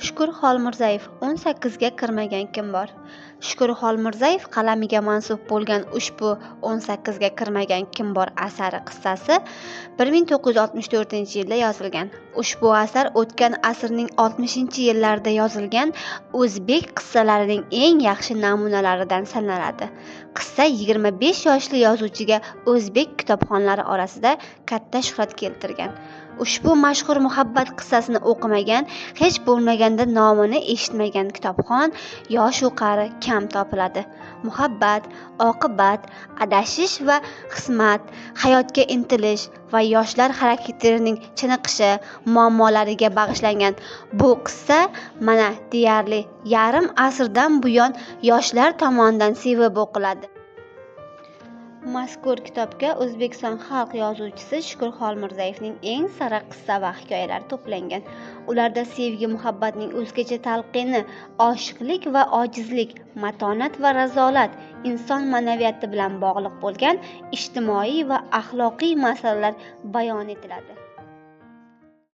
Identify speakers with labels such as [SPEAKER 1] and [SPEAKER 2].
[SPEAKER 1] Shukur Xolmirzayev 18 ga kirmagan kim bor? Shukur Xolmirzayev qalamiga mansub bo'lgan ushbu 18 ga kirmagan kim bor asari qissasi 1964-yilda yozilgan. Ushbu asar o'tgan asrning 60-yillarida yozilgan o'zbek qissalarining eng yaxshi namunalaridan sanaladi. Qissa 25 yoshli yozuvchiga o'zbek kitobxonlari orasida katta shuhrat keltirgan. Ushbu mashhur muhabbat qissasini o'qimagan, hech bo'lmaganda nomini eshitmagan kitobxon yosh-u qari kam topiladi. Muhabbat, oqibat, adashish va xismat, hayotga intilish va yoshlar xarakterining chiniqishi, muammolariga bag'ishlangan bu qissa mana deyarli yarim asrdan buyon yoshlar tomonidan sevib o'qiladi. Mazkur kitobga O'zbekiston xalq yozuvchisi Shukur Xolmirzayevning eng sara qissa va hikoyalari to'plangan. Ularda sevgi, muhabbatning o'zgacha talqini, oshiqlik va ojizlik, matonat va razolat, inson ma'naviyati bilan bog'liq bo'lgan ijtimoiy va axloqiy masalalar bayon etiladi.